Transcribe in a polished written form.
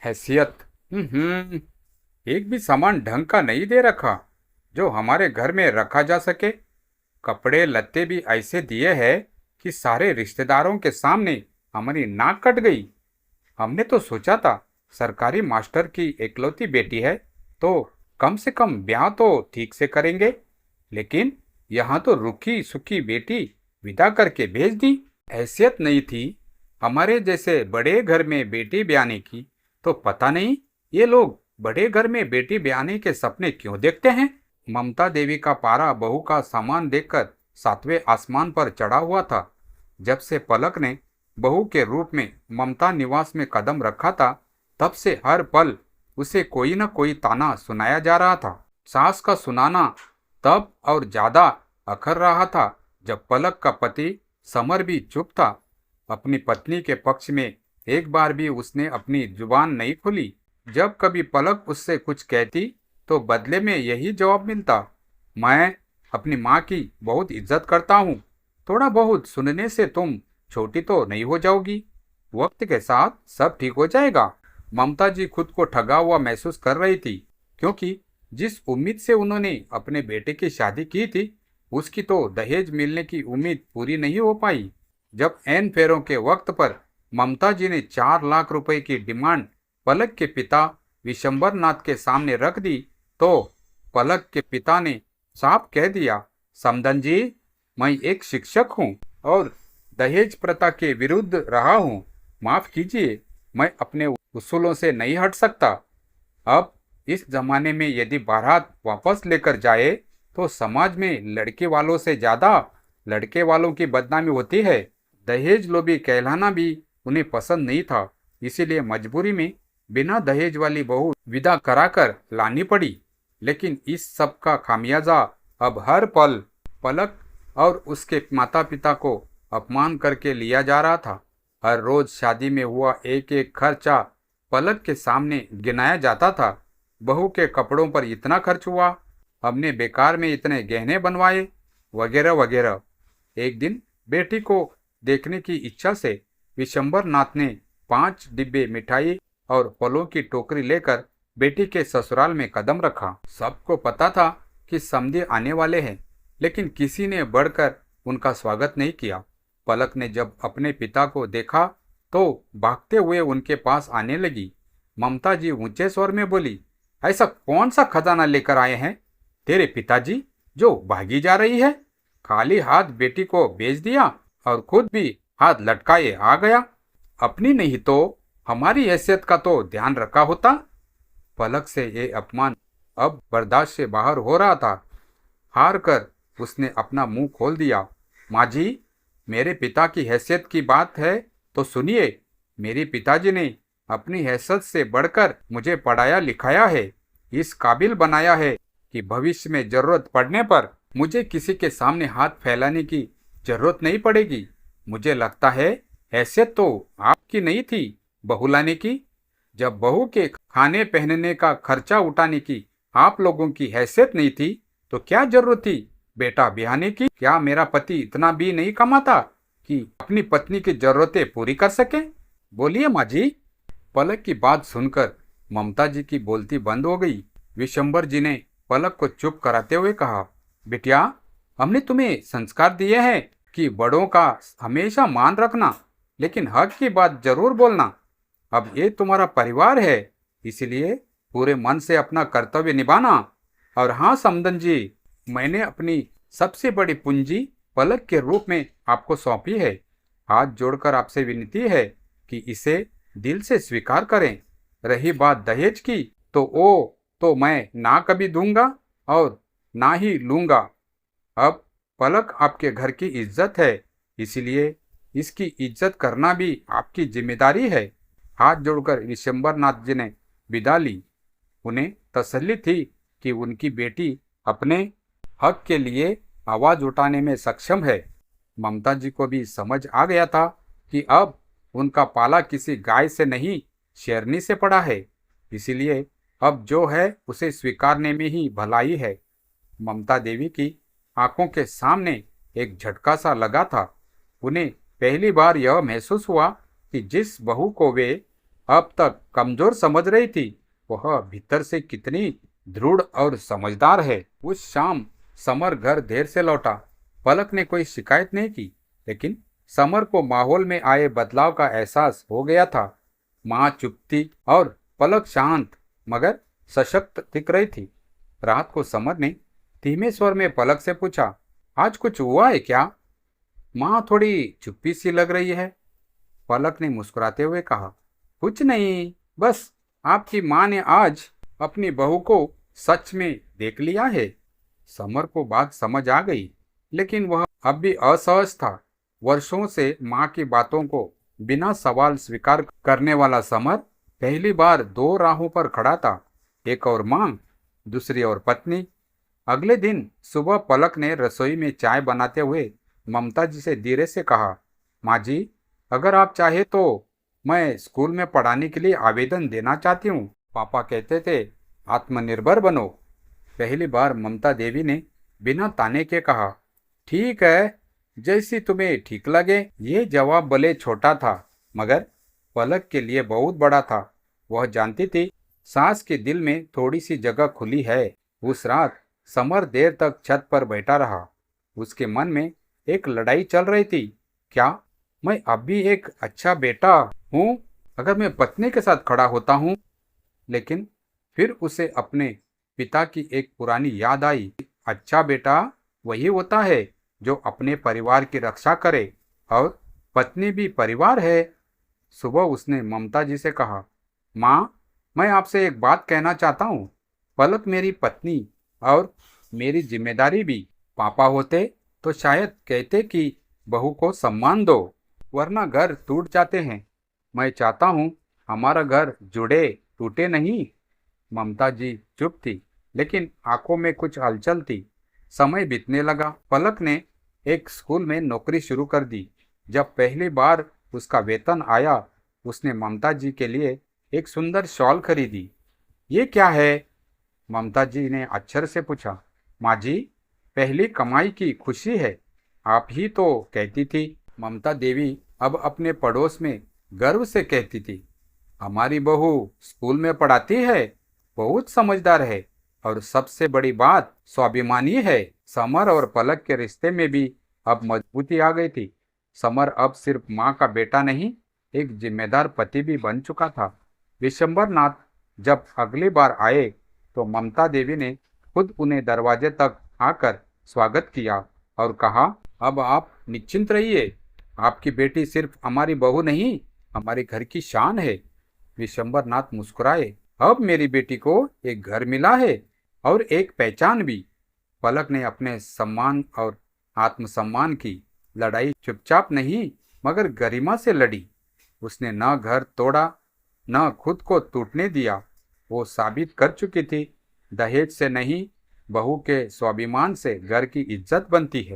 हैसियत। एक भी सामान ढंग का नहीं दे रखा जो हमारे घर में रखा जा सके। कपड़े लत्ते भी ऐसे दिए हैं कि सारे रिश्तेदारों के सामने हमारी नाक कट गई। हमने तो सोचा था सरकारी मास्टर की इकलौती बेटी है तो कम से कम ब्याह तो ठीक से करेंगे, लेकिन यहाँ तो रुखी सुखी बेटी विदा करके भेज दी। हैसियत नहीं थी हमारे जैसे बड़े घर में बेटी ब्याहने की, तो पता नहीं ये लोग बड़े घर में बेटी ब्याहने के सपने क्यों देखते हैं। ममता देवी का पारा बहू का सामान देखकर सातवें आसमान पर चढ़ा हुआ था। जब से पलक ने बहू के रूप में ममता निवास में कदम रखा था, तब से हर पल उसे कोई न कोई ताना सुनाया जा रहा था। सास का सुनाना तब और ज्यादा अखर रहा था जब पलक का पति समर भी चुप था। अपनी पत्नी के पक्ष में एक बार भी उसने अपनी जुबान नहीं खोली। जब कभी पलक उससे कुछ कहती तो बदले में यही जवाब मिलता, मैं अपनी माँ की बहुत इज्जत करता हूँ, थोड़ा बहुत सुनने से तुम छोटी तो नहीं हो जाओगी, वक्त के साथ सब ठीक हो जाएगा। ममता जी खुद को ठगा हुआ महसूस कर रही थी, क्योंकि जिस उम्मीद से उन्होंने अपने बेटे की शादी की थी उसकी तो दहेज मिलने की उम्मीद पूरी नहीं हो पाई। जब एन फेरों के वक्त पर ममता जी ने 4 लाख रुपए की डिमांड पलक के पिता विशंबर नाथ के सामने रख दी, तो पलक के पिता ने साफ कह दिया, समदन जी, मैं एक शिक्षक हूँ और दहेज प्रथा के विरुद्ध रहा हूँ, माफ कीजिए, मैं अपने उसूलों से नहीं हट सकता। अब इस जमाने में यदि बारात वापस लेकर जाए तो समाज में लड़के वालों से ज्यादा लड़के वालों की बदनामी होती है। दहेज लोभी कहलाना भी उन्हें पसंद नहीं था, इसीलिए मजबूरी में बिना दहेज वाली बहू विदा कराकर लानी पड़ी। लेकिन इस सब का खामियाजा अब हर पल पलक और उसके माता पिता को अपमान करके लिया जा रहा था। हर रोज शादी में हुआ एक एक खर्चा पलक के सामने गिनाया जाता था। बहू के कपड़ों पर इतना खर्च हुआ, हमने बेकार में इतने गहने बनवाए, वगैरह वगैरह। एक दिन बेटी को देखने की इच्छा से विशंबर नाथ ने 5 डिब्बे मिठाई और फलों की टोकरी लेकर बेटी के ससुराल में कदम रखा। सबको पता था कि समधी आने वाले हैं, लेकिन किसी ने बढ़कर उनका स्वागत नहीं किया। पलक ने जब अपने पिता को देखा तो भागते हुए उनके पास आने लगी। ममता जी ऊंचे स्वर में बोली, ऐसा कौन सा खजाना लेकर आए हैं तेरे पिताजी जो भागी जा रही है? खाली हाथ बेटी को भेज दिया और खुद भी हाथ लटकाए आ गया। अपनी नहीं तो हमारी हैसियत का तो ध्यान रखा होता। पलक से ये अपमान अब बर्दाश्त से बाहर हो रहा था। हार कर उसने अपना मुंह खोल दिया। माँ जी, मेरे पिता की हैसियत की बात है तो सुनिए। मेरे पिताजी ने अपनी हैसियत से बढ़कर मुझे पढ़ाया लिखाया है, इस काबिल बनाया है कि भविष्य में जरूरत पड़ने पर मुझे किसी के सामने हाथ फैलाने की जरूरत नहीं पड़ेगी। मुझे लगता है हैसियत तो आपकी नहीं थी बहू लाने की। जब बहू के खाने पहनने का खर्चा उठाने की आप लोगों की हैसियत नहीं थी तो क्या जरूरत थी बेटा ब्याहने की? क्या मेरा पति इतना भी नहीं कमाता कि अपनी पत्नी की जरूरतें पूरी कर सके? बोलिए माँ जी। पलक की बात सुनकर ममता जी की बोलती बंद हो गई। विशंबर जी ने पलक को चुप कराते हुए कहा, बिटिया, हमने तुम्हें संस्कार दिए हैं कि बड़ों का हमेशा मान रखना, लेकिन हक की बात जरूर बोलना। अब ये तुम्हारा परिवार है, इसलिए पूरे मन से अपना कर्तव्य निभाना। और हाँ समदन जी, मैंने अपनी सबसे बड़ी पूंजी पलक के रूप में आपको सौंपी है। हाथ जोड़कर आपसे विनती है कि इसे दिल से स्वीकार करें। रही बात दहेज की तो मैं ना कभी दूंगा और ना ही लूंगा। अब पलक आपके घर की इज्जत है, इसलिए इसकी इज्जत करना भी आपकी जिम्मेदारी है। हाथ जोड़कर विशंबर नाथ जी ने विदा ली। उन्हें तसल्ली थी कि उनकी बेटी अपने हक के लिए आवाज उठाने में सक्षम है। ममता जी को भी समझ आ गया था कि अब उनका पाला किसी गाय से नहीं शेरनी से पड़ा है, इसीलिए अब जो है उसे स्वीकारने में ही भलाई है। ममता देवी की आंखों के सामने एक झटका सा लगा था। उन्हें पहली बार यह महसूस हुआ कि जिस बहू को वे अब तक कमजोर समझ रही थी, वह भीतर से कितनी दृढ़ और समझदार है। उस शाम समर घर देर से लौटा। पलक ने कोई शिकायत नहीं की, लेकिन समर को माहौल में आए बदलाव का एहसास हो गया था। माँ चुप थी और पलक शांत मगर सशक्त दिख रही थी। रात को समर ने धीमे स्वर में पलक से पूछा, आज कुछ हुआ है क्या? माँ थोड़ी चुप्पी सी लग रही है। पलक ने मुस्कुराते हुए कहा, कुछ नहीं, बस आपकी माँ ने आज अपनी बहू को सच में देख लिया है। समर को बात समझ आ गई, लेकिन वह अब भी असहज था। वर्षों से माँ की बातों को बिना सवाल स्वीकार करने वाला समर पहली बार दो राहों पर खड़ा था, एक और माँ, दूसरी और पत्नी। अगले दिन सुबह पलक ने रसोई में चाय बनाते हुए ममता जी से धीरे से कहा, माँ जी, अगर आप चाहे तो मैं स्कूल में पढ़ाने के लिए आवेदन देना चाहती हूँ। पापा कहते थे आत्मनिर्भर बनो। पहली बार ममता देवी ने बिना ताने के कहा, ठीक है, जैसी तुम्हें ठीक लगे। ये जवाब भले छोटा था, मगर पलक के लिए बहुत बड़ा था। वह जानती थी सास के दिल में थोड़ी सी जगह खुली है। उस रात समर देर तक छत पर बैठा रहा। उसके मन में एक लड़ाई चल रही थी। क्या मैं अब भी एक अच्छा बेटा हूँ अगर मैं पत्नी के साथ खड़ा होता हूँ? लेकिन फिर उसे अपने पिता की एक पुरानी याद आई। अच्छा बेटा वही होता है जो अपने परिवार की रक्षा करे, और पत्नी भी परिवार है। सुबह उसने ममता जी से कहा, माँ, मैं आपसे एक बात कहना चाहता हूँ। पलक मेरी पत्नी और मेरी जिम्मेदारी भी। पापा होते तो शायद कहते कि बहू को सम्मान दो, वरना घर टूट जाते हैं। मैं चाहता हूँ हमारा घर जुड़े, टूटे नहीं। ममता जी चुप थी, लेकिन आंखों में कुछ हलचल थी। समय बीतने लगा। पलक ने एक स्कूल में नौकरी शुरू कर दी। जब पहली बार उसका वेतन आया, उसने ममता जी के लिए एक सुंदर शॉल खरीदी। ये क्या है? ममता जी ने आश्चर्य से पूछा। माँ जी, पहली कमाई की खुशी है, आप ही तो कहती थी। ममता देवी अब अपने पड़ोस में गर्व से कहती थी, हमारी बहू स्कूल में पढ़ाती है, बहुत समझदार है, और सबसे बड़ी बात स्वाभिमानी है। समर और पलक के रिश्ते में भी अब मजबूती आ गई थी। समर अब सिर्फ माँ का बेटा नहीं, एक जिम्मेदार पति भी बन चुका था। विशंबर नाथ जब अगली बार आए तो ममता देवी ने खुद उन्हें दरवाजे तक आकर स्वागत किया और कहा, अब आप निश्चिंत रहिए, आपकी बेटी सिर्फ हमारी बहू नहीं, हमारे घर की शान है। विशंबर नाथ मुस्कुराए, अब मेरी बेटी को एक घर मिला है और एक पहचान भी। पलक ने अपने सम्मान और आत्मसम्मान की लड़ाई चुपचाप नहीं मगर गरिमा से लड़ी। उसने न घर तोड़ा, न खुद को टूटने दिया। वो साबित कर चुकी थी, दहेज से नहीं, बहू के स्वाभिमान से घर की इज्जत बनती है।